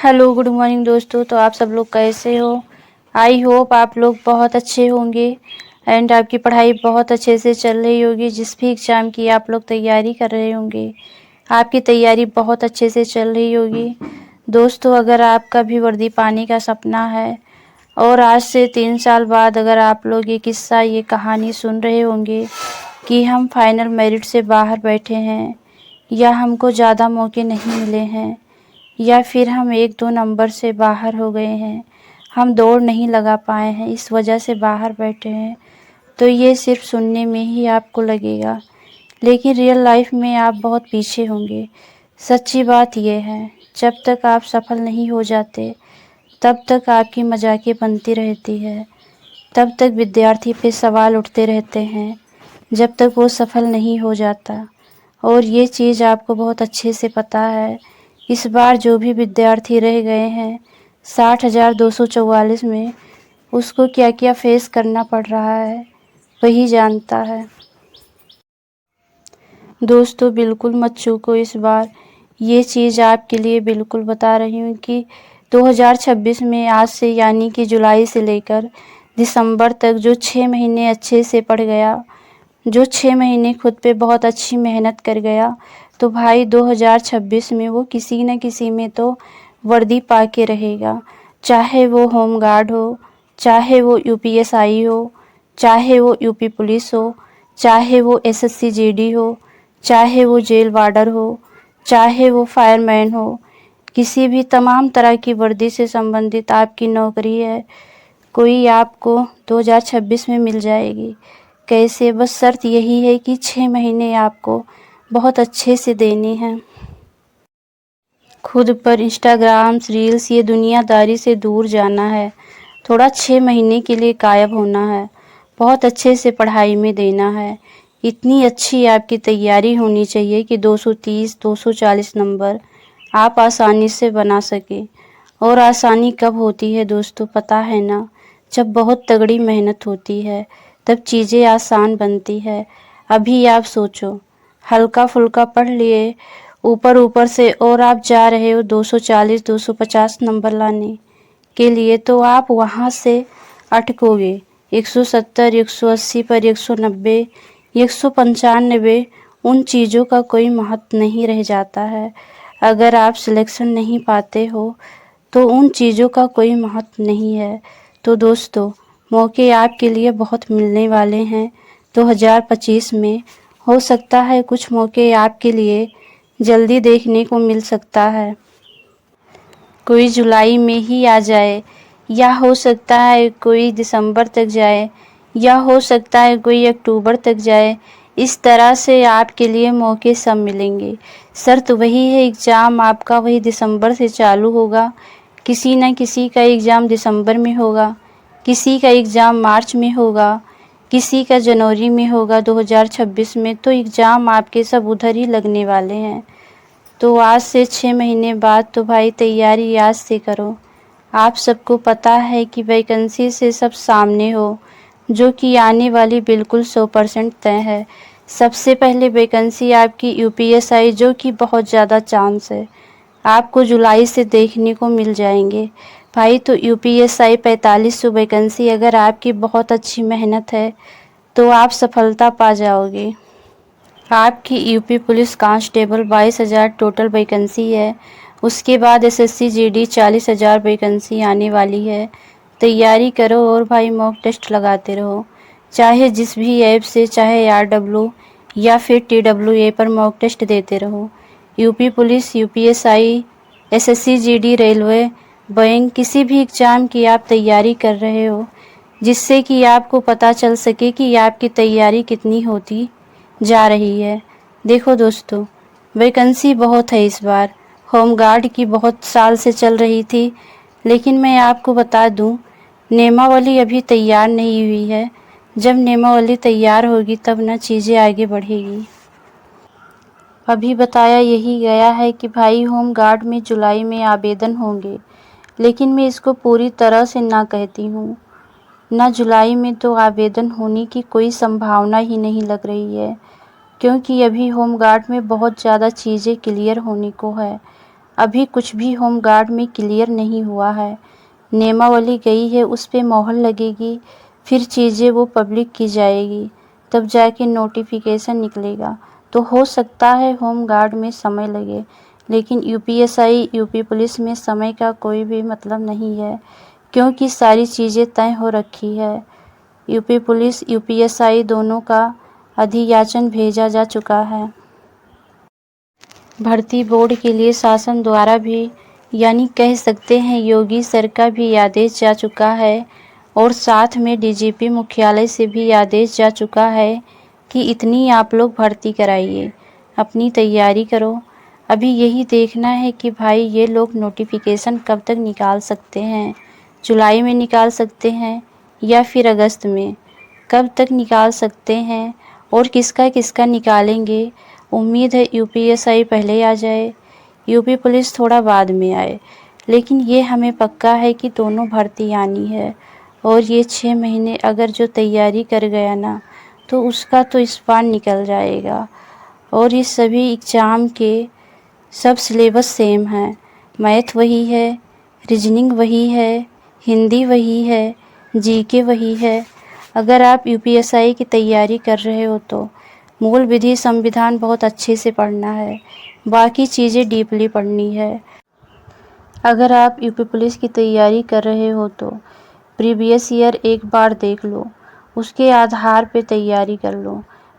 Hello good morning दोस्तों। तो आप सब लोग कैसे हो? आई होप आप लोग बहुत अच्छे होंगे एंड आपकी पढ़ाई बहुत अच्छे से चल रही होगी। जिस भी एग्ज़ाम की आप लोग तैयारी कर रहे होंगे, आपकी तैयारी बहुत अच्छे से चल रही होगी। दोस्तों, अगर आपका भी वर्दी पाने का सपना है और आज से 3 साल बाद अगर आप लोग ये किस्सा, ये कहानी सुन रहे होंगे कि हम फाइनल मेरिट से बाहर बैठे हैं या हमको ज़्यादा मौके नहीं मिले हैं या फिर हम 1-2 नंबर से बाहर हो गए हैं, हम दौड़ नहीं लगा पाए हैं, इस वजह से बाहर बैठे हैं, तो ये सिर्फ सुनने में ही आपको लगेगा, लेकिन रियल लाइफ में आप बहुत पीछे होंगे। सच्ची बात यह है, जब तक आप सफल नहीं हो जाते तब तक आपकी मजाकें बनती रहती है, तब तक विद्यार्थी पे सवाल उठते रहते हैं, जब तक वो सफल नहीं हो जाता। और ये चीज़ आपको बहुत अच्छे से पता है। इस बार जो भी विद्यार्थी रह गए हैं 60,244 में, उसको क्या क्या फेस करना पड़ रहा है वही जानता है। दोस्तों, बिल्कुल मत चूको इस बार। ये चीज़ आपके लिए बिल्कुल बता रही हूँ कि 2026 में आज से यानी कि जुलाई से लेकर दिसंबर तक जो 6 महीने अच्छे से पढ़ गया, जो 6 महीने खुद पे बहुत अच्छी मेहनत कर गया, तो भाई 2026 में वो किसी न किसी में तो वर्दी पा के रहेगा। चाहे वो होम गार्ड हो, चाहे वो यूपीएसआई हो, चाहे वो यूपी पुलिस हो, चाहे वो एसएससी जीडी हो, चाहे वो जेल वार्डर हो, चाहे वो फायरमैन हो, किसी भी तमाम तरह की वर्दी से संबंधित आपकी नौकरी है, कोई आपको 2026 में मिल जाएगी। कैसे? बस शर्त यही है कि 6 महीने आपको बहुत अच्छे से देने हैं। खुद पर इंस्टाग्राम रील्स, ये दुनियादारी से दूर जाना है, थोड़ा 6 महीने के लिए गायब होना है, बहुत अच्छे से पढ़ाई में देना है। इतनी अच्छी आपकी तैयारी होनी चाहिए कि 230 240 नंबर आप आसानी से बना सकें। और आसानी कब होती है दोस्तों, पता है ना? जब बहुत तगड़ी मेहनत होती है तब चीज़ें आसान बनती है। अभी आप सोचो, हल्का फुल्का पढ़ लिए ऊपर ऊपर से और आप जा रहे हो 240 250 नंबर लाने के लिए, तो आप वहाँ से अटकोगे 170 180 पर, 190 195। उन चीज़ों का कोई महत्व नहीं रह जाता है। अगर आप सिलेक्शन नहीं पाते हो तो उन चीज़ों का कोई महत्व नहीं है। तो दोस्तों, मौके आपके लिए बहुत मिलने वाले हैं 2025 में। हो सकता है कुछ मौके आपके लिए जल्दी देखने को मिल सकता है, कोई जुलाई में ही आ जाए, या हो सकता है कोई दिसंबर तक जाए, या हो सकता है कोई अक्टूबर तक जाए। इस तरह से आपके लिए मौके सब मिलेंगे। शर्त वही है, एग्ज़ाम आपका वही दिसंबर से चालू होगा, किसी न किसी का एग्ज़ाम दिसंबर में होगा, किसी का एग्ज़ाम मार्च में होगा, किसी का जनवरी में होगा 2026 में। तो एग्ज़ाम आपके सब उधर ही लगने वाले हैं। तो आज से 6 महीने बाद तो भाई तैयारी आज से करो। आप सबको पता है कि वैकेंसी से सब सामने हो, जो कि आने वाली बिल्कुल 100% तय है। सबसे पहले वैकेंसी आपकी यूपीएसआई, जो कि बहुत ज़्यादा चांस है, आपको जुलाई से देखने को मिल जाएंगे भाई। तो यूपीएसआई 4500 वैकेंसी, अगर आपकी बहुत अच्छी मेहनत है तो आप सफलता पा जाओगे। आपकी UP police constable 22,000 total vacancy है। उसके बाद एसएससी जीडी 40,000 वैकेंसी आने वाली है। तैयारी करो और भाई मॉक टेस्ट लगाते रहो, चाहे जिस भी ऐप से, चाहे आरडब्ल्यू या फिर टीडब्ल्यूए पर मॉक टेस्ट देते रहो। UP police, UPSI, SSC GD, railway, bank, किसी भी एग्ज़ाम की आप तैयारी कर रहे हो, जिससे कि आपको पता चल सके कि आपकी तैयारी कितनी होती जा रही है। देखो दोस्तों, वैकेंसी बहुत है इस बार। होम गार्ड की बहुत साल से चल रही थी, लेकिन मैं आपको बता दूं, नेमावली अभी तैयार नहीं हुई है। जब नेमावली तैयार होगी तब ना चीज़ें आगे बढ़ेगी। अभी बताया यही गया है कि भाई होम गार्ड में जुलाई में आवेदन होंगे, लेकिन मैं इसको पूरी तरह से ना कहती हूँ। ना जुलाई में तो आवेदन होने की कोई संभावना ही नहीं लग रही है, क्योंकि अभी होम गार्ड में बहुत ज़्यादा चीज़ें क्लियर होने को है। अभी कुछ भी होमगार्ड में क्लियर नहीं हुआ है। नियमावली गई है, उस पे मोहर लगेगी, फिर चीज़ें वो पब्लिक की जाएगी, तब जाके नोटिफिकेशन निकलेगा। तो हो सकता है होमगार्ड में समय लगे, लेकिन यूपीएसआई यूपी पुलिस में समय का कोई भी मतलब नहीं है, क्योंकि सारी चीज़ें तय हो रखी है। यूपी पुलिस यूपीएसआई दोनों का अधियाचन भेजा जा चुका है। भर्ती बोर्ड के लिए शासन द्वारा भी, यानी कह सकते हैं योगी सर का भी आदेश जा चुका है, और साथ में डीजीपी मुख्यालय से भी आदेश जा चुका है कि इतनी आप लोग भर्ती कराइए, अपनी तैयारी करो। अभी यही देखना है कि भाई ये लोग नोटिफिकेशन कब तक निकाल सकते हैं, जुलाई में निकाल सकते हैं या फिर अगस्त में, कब तक निकाल सकते हैं और किसका किसका निकालेंगे। उम्मीद है यूपीएसआई पहले आ जाए, यूपी पुलिस थोड़ा बाद में आए, लेकिन ये हमें पक्का है कि दोनों भर्ती आनी है। और ये 6 महीने अगर जो तैयारी कर गया ना, तो उसका तो इस बार निकल जाएगा। और ये सभी एग्ज़ाम के सब सिलेबस सेम है, मैथ वही है, रीजनिंग वही है, हिंदी वही है, जीके वही है। अगर आप यूपीएसआई की तैयारी कर रहे हो तो मूल विधि संविधान बहुत अच्छे से पढ़ना है, बाकी चीज़ें डीपली पढ़नी है। अगर आप यूपी पुलिस की तैयारी कर रहे हो तो प्रीवियस ईयर एक बार देख लो, उसके आधार पे तैयारी कर लो।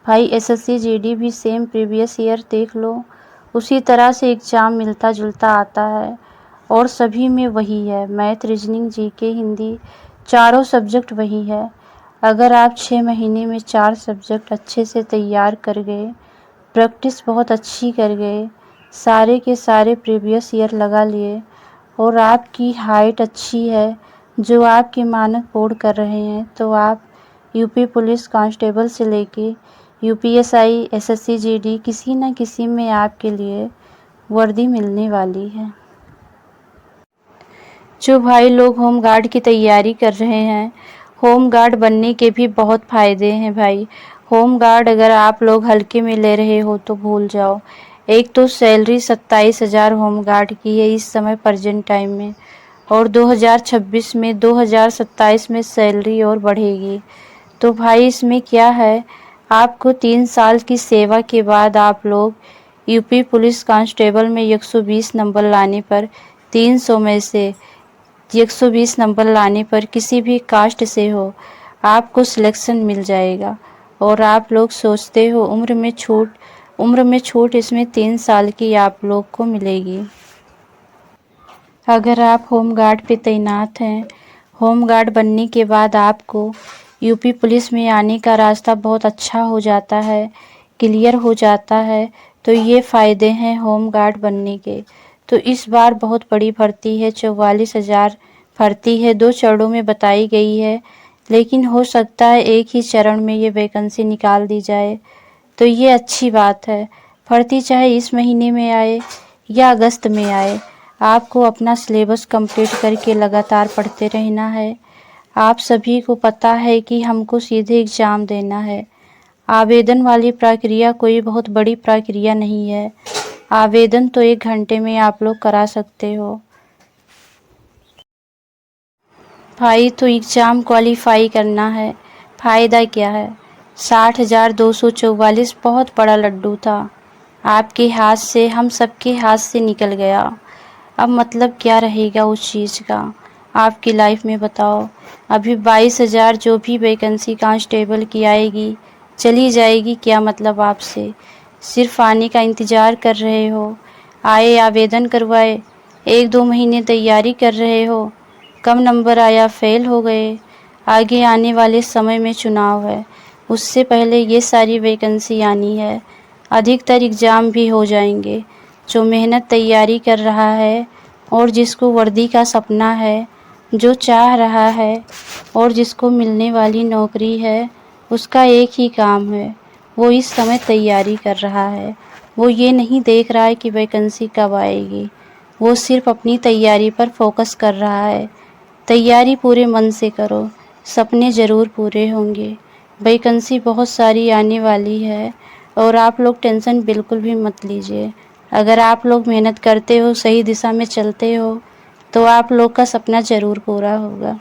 भाई एसएससी जीडी भी सेम प्रीवियस ईयर देख लो, उसी तरह से एग्ज़ाम मिलता जुलता आता है और सभी में वही है, मैथ रीजनिंग जीके हिंदी चारों सब्जेक्ट वही है। अगर आप 6 महीने में 4 सब्जेक्ट अच्छे से तैयार कर गए, प्रैक्टिस बहुत अच्छी कर गए, सारे के सारे प्रीवियस ईयर लगा लिए, और आपकी हाइट अच्छी है जो आपके मानक पूर्ण कर रहे हैं, तो आप यूपी पुलिस कांस्टेबल से लेके यूपीएसआई एसएससी जीडी किसी न किसी में आपके लिए वर्दी मिलने वाली है। जो भाई लोग होमगार्ड की तैयारी कर रहे हैं, होमगार्ड बनने के भी बहुत फ़ायदे हैं भाई। होमगार्ड अगर आप लोग हल्के में ले रहे हो तो भूल जाओ। एक तो सैलरी 27,000 होमगार्ड की है इस समय प्रेजेंट टाइम में, और 2026 में 2027 में सैलरी और बढ़ेगी। तो भाई इसमें क्या है, आपको 3 साल की सेवा के बाद आप लोग यूपी पुलिस कांस्टेबल में 120 नंबर लाने पर 300 में से 120 नंबर लाने पर किसी भी कास्ट से हो आपको सिलेक्शन मिल जाएगा। और आप लोग सोचते हो उम्र में छूट इसमें 3 साल की आप लोग को मिलेगी। अगर आप होमगार्ड पे तैनात हैं, होमगार्ड बनने के बाद आपको यूपी पुलिस में आने का रास्ता बहुत अच्छा हो जाता है, क्लियर हो जाता है। तो ये फ़ायदे हैं होमगार्ड बनने के। तो इस बार बहुत बड़ी भर्ती है, 44,000 भर्ती है, 2 चरणों में बताई गई है, लेकिन हो सकता है एक ही चरण में ये वैकेंसी निकाल दी जाए, तो ये अच्छी बात है। भर्ती चाहे इस महीने में आए या अगस्त में आए, आपको अपना सिलेबस कंप्लीट करके लगातार पढ़ते रहना है। आप सभी को पता है कि हमको सीधे एग्ज़ाम देना है। आवेदन वाली प्रक्रिया कोई बहुत बड़ी प्रक्रिया नहीं है, आवेदन तो 1 घंटे में आप लोग करा सकते हो। भाई तो एग्ज़ाम क्वालिफाई करना है, फ़ायदा क्या है। 60,244 बहुत बड़ा लड्डू था, आपके हाथ से हम सबके हाथ से निकल गया। अब मतलब क्या रहेगा उस चीज़ का आपकी लाइफ में, बताओ। अभी 22,000 जो भी वैकेंसी कांस्टेबल की आएगी चली जाएगी, क्या मतलब आपसे सिर्फ आने का इंतज़ार कर रहे हो। आए आवेदन करवाए, 1-2 महीने तैयारी कर रहे हो, कम नंबर आया फेल हो गए। आगे आने वाले समय में चुनाव है, उससे पहले ये सारी वैकेंसी आनी है, अधिकतर एग्ज़ाम भी हो जाएंगे। जो मेहनत तैयारी कर रहा है और जिसको वर्दी का सपना है, जो चाह रहा है और जिसको मिलने वाली नौकरी है, उसका एक ही काम है, वो इस समय तैयारी कर रहा है। वो ये नहीं देख रहा है कि वैकेंसी कब आएगी, वो सिर्फ अपनी तैयारी पर फोकस कर रहा है। तैयारी पूरे मन से करो, सपने ज़रूर पूरे होंगे। वैकेंसी बहुत सारी आने वाली है और आप लोग टेंशन बिल्कुल भी मत लीजिए। अगर आप लोग मेहनत करते हो, सही दिशा में चलते हो, तो आप लोग का सपना ज़रूर पूरा होगा।